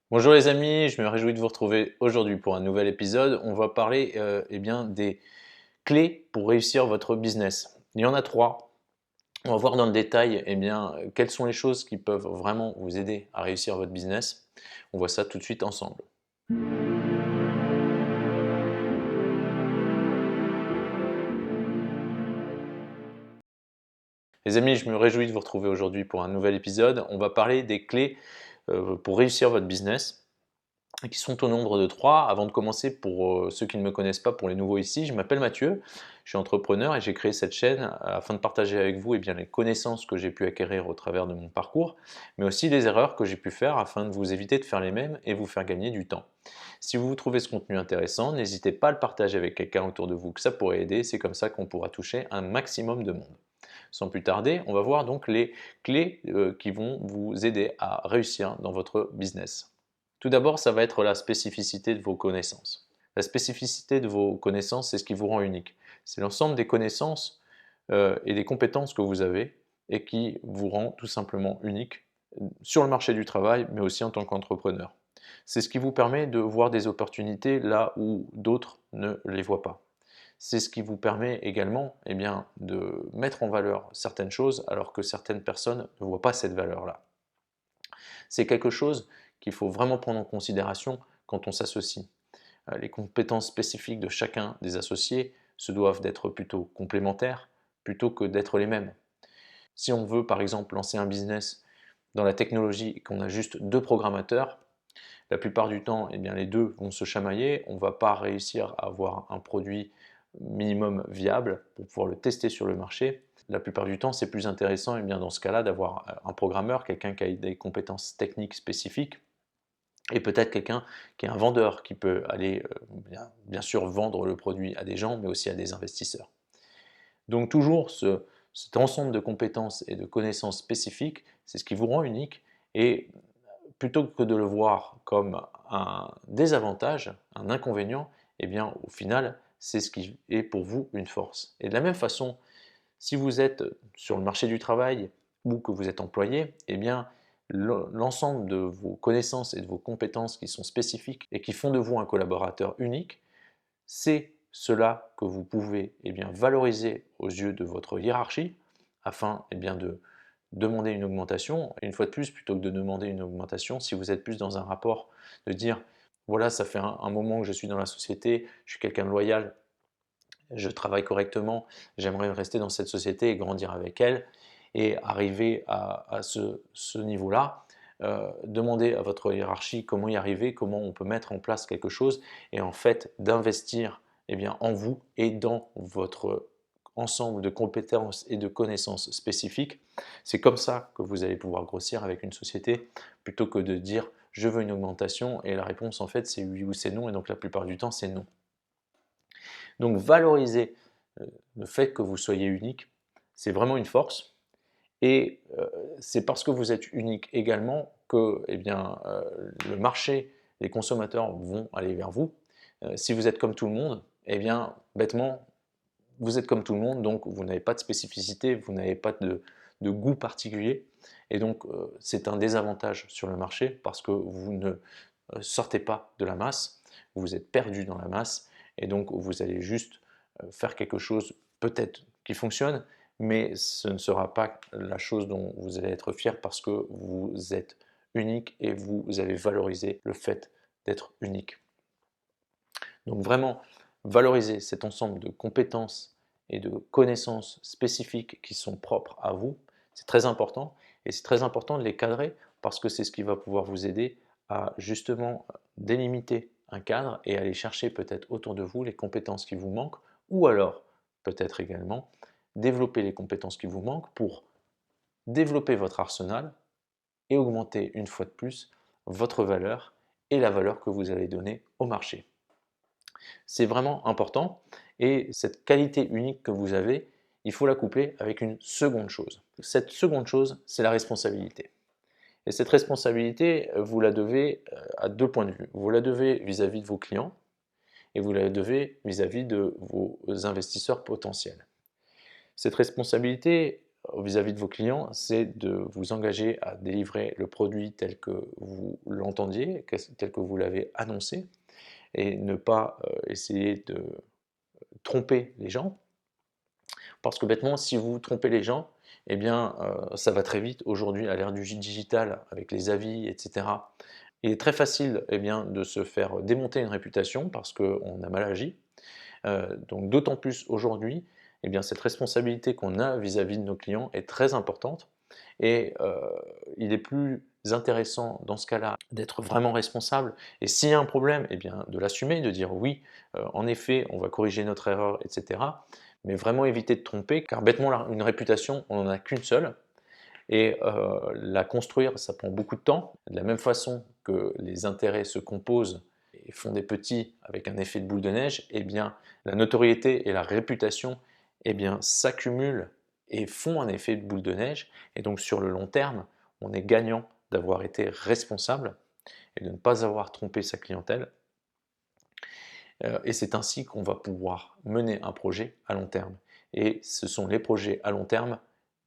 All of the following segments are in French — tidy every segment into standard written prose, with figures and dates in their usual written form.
Bonjour les amis, je me réjouis de vous retrouver aujourd'hui pour un nouvel épisode. On va parler des clés pour réussir votre business. Il y en a trois. On va voir dans le détail quelles sont les choses qui peuvent vraiment vous aider à réussir votre business. On voit ça tout de suite ensemble. Les amis, je me réjouis de vous retrouver aujourd'hui pour un nouvel épisode. On va parler des clés pour réussir votre business, qui sont au nombre de trois. Avant de commencer, pour ceux qui ne me connaissent pas, pour les nouveaux ici, je m'appelle Mathieu, je suis entrepreneur et j'ai créé cette chaîne afin de partager avec vous les connaissances que j'ai pu acquérir au travers de mon parcours, mais aussi les erreurs que j'ai pu faire afin de vous éviter de faire les mêmes et vous faire gagner du temps. Si vous trouvez ce contenu intéressant, n'hésitez pas à le partager avec quelqu'un autour de vous que ça pourrait aider, c'est comme ça qu'on pourra toucher un maximum de monde. Sans plus tarder, on va voir donc les clés qui vont vous aider à réussir dans votre business. Tout d'abord, ça va être la spécificité de vos connaissances. La spécificité de vos connaissances, c'est ce qui vous rend unique. C'est l'ensemble des connaissances et des compétences que vous avez et qui vous rend tout simplement unique sur le marché du travail, mais aussi en tant qu'entrepreneur. C'est ce qui vous permet de voir des opportunités là où d'autres ne les voient pas. C'est ce qui vous permet également de mettre en valeur certaines choses alors que certaines personnes ne voient pas cette valeur-là. C'est quelque chose qu'il faut vraiment prendre en considération quand on s'associe. Les compétences spécifiques de chacun des associés se doivent d'être plutôt complémentaires plutôt que d'être les mêmes. Si on veut par exemple lancer un business dans la technologie et qu'on a juste deux programmateurs, la plupart du temps, les deux vont se chamailler, on ne va pas réussir à avoir un produit minimum viable pour pouvoir le tester sur le marché. La plupart du temps, c'est plus intéressant dans ce cas-là d'avoir un programmeur, quelqu'un qui a des compétences techniques spécifiques, et peut-être quelqu'un qui est un vendeur, qui peut aller bien sûr vendre le produit à des gens, mais aussi à des investisseurs. Donc toujours cet ensemble de compétences et de connaissances spécifiques, c'est ce qui vous rend unique, et plutôt que de le voir comme un désavantage, un inconvénient, au final, c'est ce qui est pour vous une force. Et de la même façon, si vous êtes sur le marché du travail ou que vous êtes employé, l'ensemble de vos connaissances et de vos compétences qui sont spécifiques et qui font de vous un collaborateur unique, c'est cela que vous pouvez valoriser aux yeux de votre hiérarchie afin de demander une augmentation. Et une fois de plus, plutôt que de demander une augmentation, si vous êtes plus dans un rapport de dire voilà, ça fait un moment que je suis dans la société, je suis quelqu'un de loyal, je travaille correctement, j'aimerais rester dans cette société et grandir avec elle, et arriver à ce niveau-là, demandez à votre hiérarchie comment y arriver, comment on peut mettre en place quelque chose, et en fait d'investir en vous et dans votre ensemble de compétences et de connaissances spécifiques. C'est comme ça que vous allez pouvoir grossir avec une société, plutôt que de dire je veux une augmentation, et la réponse en fait c'est oui ou c'est non, et donc la plupart du temps c'est non. Donc valoriser le fait que vous soyez unique, c'est vraiment une force, et c'est parce que vous êtes unique également que le marché, les consommateurs vont aller vers vous. Si vous êtes comme tout le monde, bêtement, vous êtes comme tout le monde, donc vous n'avez pas de spécificité, vous n'avez pas de goût particulier, et donc c'est un désavantage sur le marché parce que vous ne sortez pas de la masse, vous êtes perdu dans la masse, et donc vous allez juste faire quelque chose peut-être qui fonctionne, mais ce ne sera pas la chose dont vous allez être fier parce que vous êtes unique et vous avez valorisé le fait d'être unique. Donc vraiment, valoriser cet ensemble de compétences et de connaissances spécifiques qui sont propres à vous, c'est très important, et c'est très important de les cadrer parce que c'est ce qui va pouvoir vous aider à justement délimiter un cadre et aller chercher peut-être autour de vous les compétences qui vous manquent, ou alors peut-être également développer les compétences qui vous manquent pour développer votre arsenal et augmenter une fois de plus votre valeur et la valeur que vous allez donner au marché. C'est vraiment important, et cette qualité unique que vous avez, il faut la coupler avec une seconde chose. Cette seconde chose, c'est la responsabilité. Et cette responsabilité, vous la devez à deux points de vue. Vous la devez vis-à-vis de vos clients, et vous la devez vis-à-vis de vos investisseurs potentiels. Cette responsabilité, vis-à-vis de vos clients, c'est de vous engager à délivrer le produit tel que vous l'entendiez, tel que vous l'avez annoncé, et ne pas essayer de tromper les gens. Parce que bêtement, si vous trompez les gens, eh bien, ça va très vite. Aujourd'hui, à l'ère du digital, avec les avis, etc., il est très facile eh bien, de se faire démonter une réputation parce qu'on a mal agi. Donc d'autant plus aujourd'hui, eh bien, cette responsabilité qu'on a vis-à-vis de nos clients est très importante et il est plus intéressant dans ce cas-là d'être vraiment responsable et s'il y a un problème, eh bien, de l'assumer, de dire oui, en effet, on va corriger notre erreur, etc. Mais vraiment éviter de tromper, car bêtement, une réputation, on n'en a qu'une seule et la construire, ça prend beaucoup de temps. De la même façon que les intérêts se composent et font des petits avec un effet de boule de neige, eh bien, la notoriété et la réputation eh bien, s'accumulent et font un effet de boule de neige. Et donc, sur le long terme, on est gagnant d'avoir été responsable et de ne pas avoir trompé sa clientèle. Et c'est ainsi qu'on va pouvoir mener un projet à long terme. Et ce sont les projets à long terme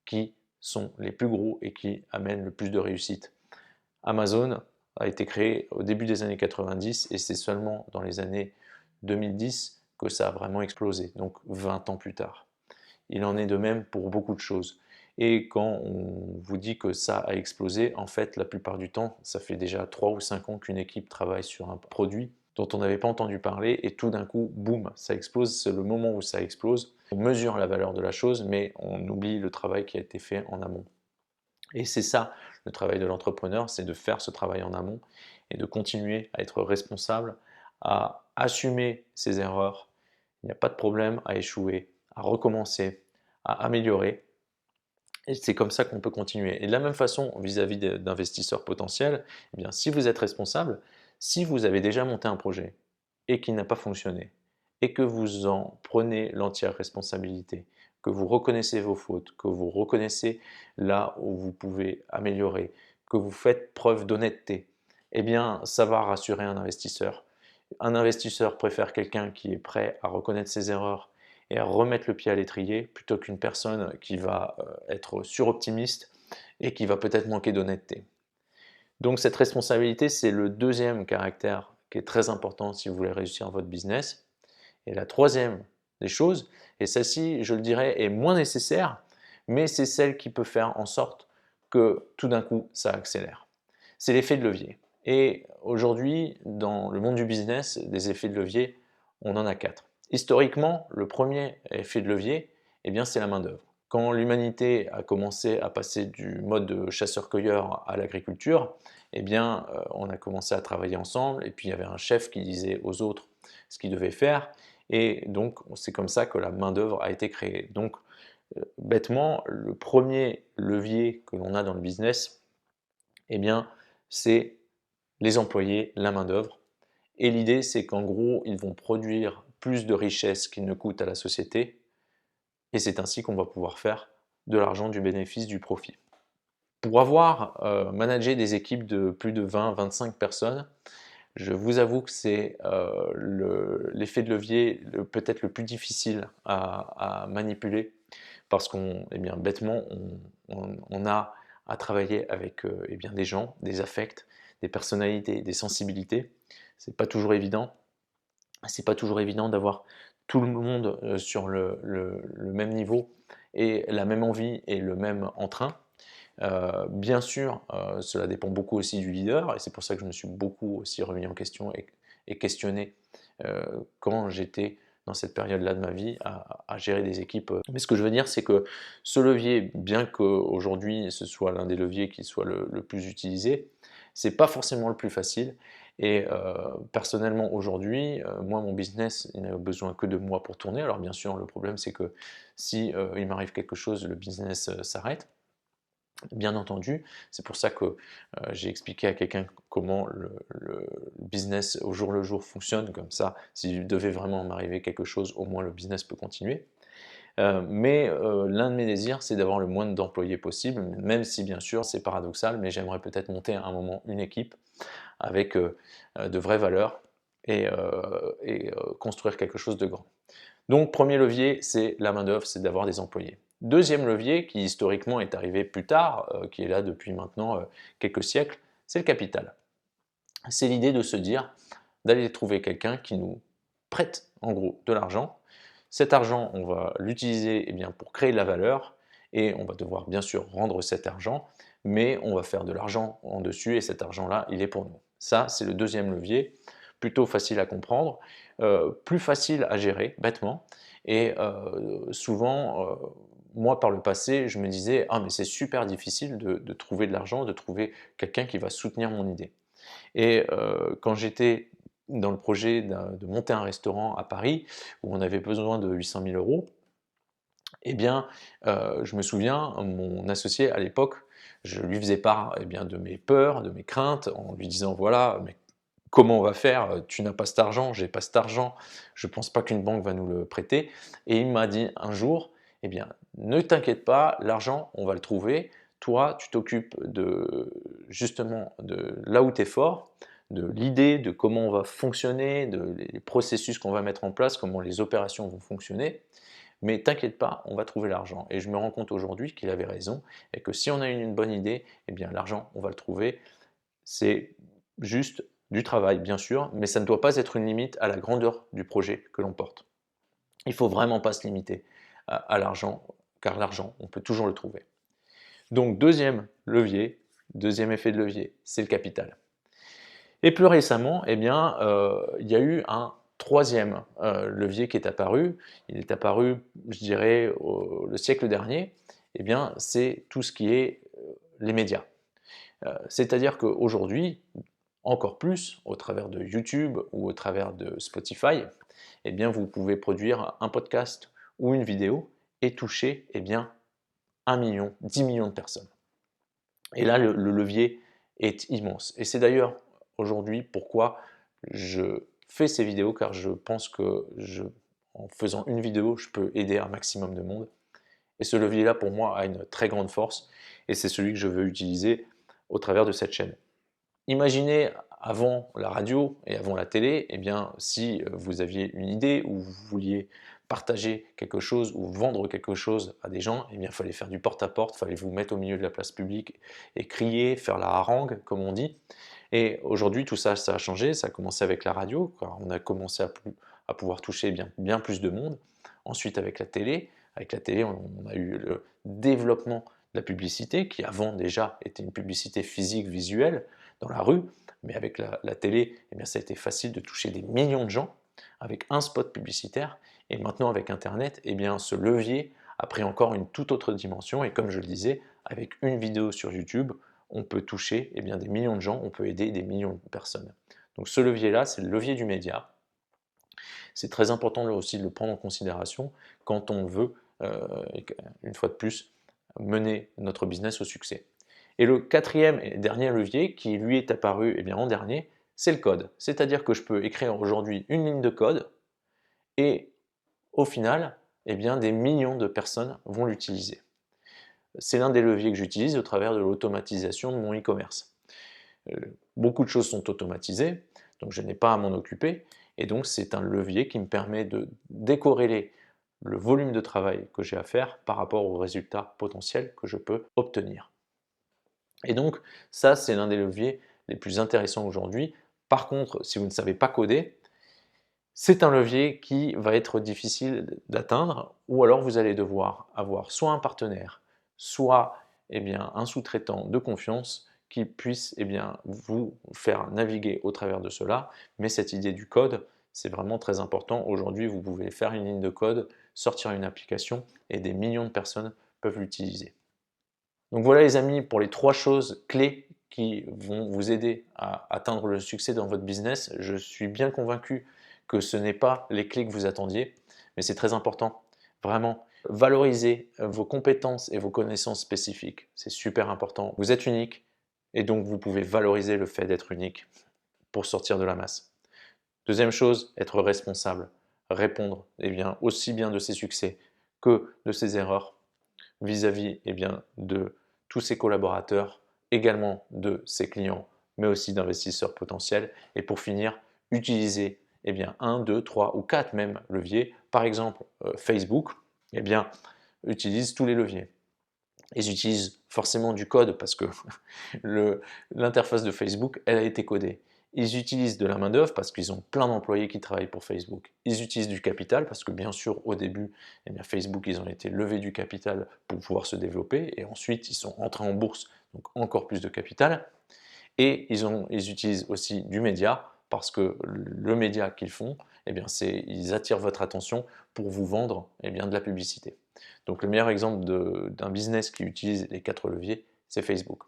qui sont les plus gros et qui amènent le plus de réussite. Amazon a été créé au début des années 90 et c'est seulement dans les années 2010 que ça a vraiment explosé, donc 20 ans plus tard. Il en est de même pour beaucoup de choses. Et quand on vous dit que ça a explosé, en fait, la plupart du temps, ça fait déjà 3 ou 5 ans qu'une équipe travaille sur un produit dont on n'avait pas entendu parler et tout d'un coup, boum, ça explose. C'est le moment où ça explose. On mesure la valeur de la chose, mais on oublie le travail qui a été fait en amont. Et c'est ça, le travail de l'entrepreneur, c'est de faire ce travail en amont et de continuer à être responsable, à assumer ses erreurs. Il n'y a pas de problème à échouer, à recommencer, à améliorer. Et c'est comme ça qu'on peut continuer. Et de la même façon, vis-à-vis d'investisseurs potentiels, eh bien, si vous êtes responsable, si vous avez déjà monté un projet et qu'il n'a pas fonctionné, et que vous en prenez l'entière responsabilité, que vous reconnaissez vos fautes, que vous reconnaissez là où vous pouvez améliorer, que vous faites preuve d'honnêteté, eh bien, ça va rassurer un investisseur. Un investisseur préfère quelqu'un qui est prêt à reconnaître ses erreurs et à remettre le pied à l'étrier plutôt qu'une personne qui va être suroptimiste et qui va peut-être manquer d'honnêteté. Donc cette responsabilité, c'est le deuxième caractère qui est très important si vous voulez réussir votre business. Et la troisième des choses, et celle-ci, je le dirais, est moins nécessaire, mais c'est celle qui peut faire en sorte que tout d'un coup, ça accélère. C'est l'effet de levier. Et aujourd'hui, dans le monde du business, des effets de levier, on en a quatre. Historiquement, le premier effet de levier, eh bien, c'est la main-d'œuvre. Quand l'humanité a commencé à passer du mode de chasseur-cueilleur à l'agriculture, eh bien, on a commencé à travailler ensemble et puis il y avait un chef qui disait aux autres ce qu'ils devaient faire et donc c'est comme ça que la main-d'œuvre a été créée. Donc, bêtement, le premier levier que l'on a dans le business, eh bien, c'est les employés, la main-d'œuvre. Et l'idée, c'est qu'en gros, ils vont produire plus de richesses qu'ils ne coûtent à la société. Et c'est ainsi qu'on va pouvoir faire de l'argent, du bénéfice, du profit. Pour avoir managé des équipes de plus de 20-25 personnes, je vous avoue que c'est l'effet de levier peut-être le plus difficile à manipuler parce qu'on, eh bien, bêtement, on a à travailler avec eh bien, des gens, des affects, des personnalités, des sensibilités. C'est pas toujours évident. C'est pas toujours évident d'avoir tout le monde sur le même niveau et la même envie et le même entrain. Bien sûr, cela dépend beaucoup aussi du leader et c'est pour ça que je me suis beaucoup aussi remis en question et questionné quand j'étais dans cette période-là de ma vie à gérer des équipes. Mais ce que je veux dire, c'est que ce levier, bien qu'aujourd'hui ce soit l'un des leviers qui soit le plus utilisé, c'est pas forcément le plus facile. Et personnellement aujourd'hui, moi mon business, il n'a besoin que de moi pour tourner. Alors bien sûr, le problème c'est que si il m'arrive quelque chose, le business s'arrête. Bien entendu, c'est pour ça que j'ai expliqué à quelqu'un comment le business au jour le jour fonctionne, comme ça, s'il devait vraiment m'arriver quelque chose, au moins le business peut continuer. Mais l'un de mes désirs, c'est d'avoir le moins d'employés possible, même si bien sûr c'est paradoxal, mais j'aimerais peut-être monter à un moment une équipe avec de vraies valeurs et construire quelque chose de grand. Donc premier levier, c'est la main-d'œuvre, c'est d'avoir des employés. Deuxième levier, qui historiquement est arrivé plus tard, qui est là depuis maintenant quelques siècles, c'est le capital. C'est l'idée de se dire d'aller trouver quelqu'un qui nous prête en gros de l'argent. Cet argent, on va l'utiliser pour créer de la valeur et on va devoir bien sûr rendre cet argent, mais on va faire de l'argent en dessus et cet argent-là, il est pour nous. Ça, c'est le deuxième levier, plutôt facile à comprendre, plus facile à gérer, bêtement. Et souvent, moi par le passé, je me disais « Ah mais c'est super difficile de trouver de l'argent, de trouver quelqu'un qui va soutenir mon idée ». Et quand j'étais dans le projet de monter un restaurant à Paris, où on avait besoin de 800 000 €, je me souviens, mon associé à l'époque, je lui faisais part de mes peurs, de mes craintes, en lui disant voilà, mais comment on va faire? Tu n'as pas cet argent, j'ai pas cet argent, je ne pense pas qu'une banque va nous le prêter. Et il m'a dit un jour, ne t'inquiète pas, l'argent, on va le trouver. Toi, tu t'occupes de justement de là où tu es fort, de l'idée de comment on va fonctionner, les processus qu'on va mettre en place, comment les opérations vont fonctionner. Mais t'inquiète pas, on va trouver l'argent. Et je me rends compte aujourd'hui qu'il avait raison et que si on a une bonne idée, l'argent, on va le trouver. C'est juste du travail, bien sûr, mais ça ne doit pas être une limite à la grandeur du projet que l'on porte. Il ne faut vraiment pas se limiter à l'argent, car l'argent, on peut toujours le trouver. Donc, deuxième levier, deuxième effet de levier, c'est le capital. Et plus récemment, il y a eu un troisième levier qui est apparu. Il est apparu, je dirais, le siècle dernier. C'est tout ce qui est les médias. C'est-à-dire qu'aujourd'hui, encore plus, au travers de YouTube ou au travers de Spotify, vous pouvez produire un podcast ou une vidéo et toucher 1 million, 10 millions de personnes. Et là, le levier est immense. Et c'est d'ailleurs aujourd'hui pourquoi je fais ces vidéos, car je pense que en faisant une vidéo, je peux aider un maximum de monde. Et ce levier-là, pour moi, a une très grande force et c'est celui que je veux utiliser au travers de cette chaîne. Imaginez avant la radio et avant la télé, si vous aviez une idée ou vous vouliez partager quelque chose ou vendre quelque chose à des gens, il fallait faire du porte-à-porte, il fallait vous mettre au milieu de la place publique et crier, faire la harangue, comme on dit. Et aujourd'hui, tout ça, ça a changé, ça a commencé avec la radio, car on a commencé à pouvoir toucher bien plus de monde. Ensuite, avec la télé, on a eu le développement de la publicité, qui avant déjà était une publicité physique, visuelle, dans la rue, mais avec la télé, ça a été facile de toucher des millions de gens avec un spot publicitaire. Et maintenant, avec Internet, ce levier a pris encore une toute autre dimension. Et comme je le disais, avec une vidéo sur YouTube, on peut toucher des millions de gens, on peut aider des millions de personnes. Donc ce levier-là, c'est le levier du média. C'est très important là aussi de le prendre en considération quand on veut, une fois de plus, mener notre business au succès. Et le quatrième et dernier levier qui lui est apparu en dernier, c'est le code. C'est-à-dire que je peux écrire aujourd'hui une ligne de code et au final, des millions de personnes vont l'utiliser. C'est l'un des leviers que j'utilise au travers de l'automatisation de mon e-commerce. Beaucoup de choses sont automatisées, donc je n'ai pas à m'en occuper, et donc c'est un levier qui me permet de décorréler le volume de travail que j'ai à faire par rapport aux résultats potentiels que je peux obtenir. Et donc ça, c'est l'un des leviers les plus intéressants aujourd'hui. Par contre, si vous ne savez pas coder, c'est un levier qui va être difficile d'atteindre, ou alors vous allez devoir avoir soit un partenaire, soit un sous-traitant de confiance qui puisse vous faire naviguer au travers de cela. Mais cette idée du code, c'est vraiment très important. Aujourd'hui, vous pouvez faire une ligne de code, sortir une application et des millions de personnes peuvent l'utiliser. Donc voilà les amis pour les 3 choses clés qui vont vous aider à atteindre le succès dans votre business. Je suis bien convaincu que ce n'est pas les clés que vous attendiez, mais c'est très important. Vraiment, valorisez vos compétences et vos connaissances spécifiques. C'est super important. Vous êtes unique et donc vous pouvez valoriser le fait d'être unique pour sortir de la masse. Deuxième chose, être responsable. Répondre aussi bien de ses succès que de ses erreurs vis-à-vis de tous ses collaborateurs, également de ses clients, mais aussi d'investisseurs potentiels. Et pour finir, utiliser 1, 2, 3 ou 4 même leviers. Par exemple, Facebook, utilisent tous les leviers. Ils utilisent forcément du code parce que l'interface de Facebook, elle a été codée. Ils utilisent de la main-d'œuvre parce qu'ils ont plein d'employés qui travaillent pour Facebook. Ils utilisent du capital parce que bien sûr, au début, eh bien, Facebook, ils ont été levés du capital pour pouvoir se développer et ensuite, ils sont entrés en bourse, donc encore plus de capital. Et ils utilisent aussi du média parce que le média qu'ils font, eh bien, ils attirent votre attention pour vous vendre eh bien, de la publicité. Donc le meilleur exemple d'un business qui utilise les 4 leviers, c'est Facebook.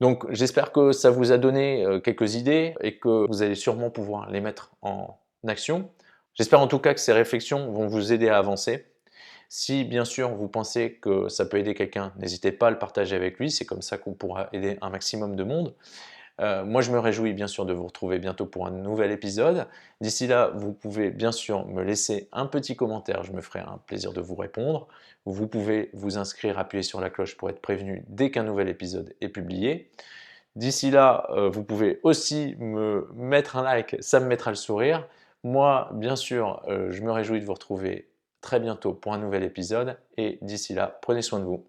Donc j'espère que ça vous a donné quelques idées et que vous allez sûrement pouvoir les mettre en action. J'espère en tout cas que ces réflexions vont vous aider à avancer. Si bien sûr vous pensez que ça peut aider quelqu'un, n'hésitez pas à le partager avec lui, c'est comme ça qu'on pourra aider un maximum de monde. Moi, je me réjouis bien sûr de vous retrouver bientôt pour un nouvel épisode. D'ici là, vous pouvez bien sûr me laisser un petit commentaire, je me ferai un plaisir de vous répondre. Vous pouvez vous inscrire, appuyer sur la cloche pour être prévenu dès qu'un nouvel épisode est publié. D'ici là, vous pouvez aussi me mettre un like, ça me mettra le sourire. Moi, bien sûr, je me réjouis de vous retrouver très bientôt pour un nouvel épisode et d'ici là, prenez soin de vous.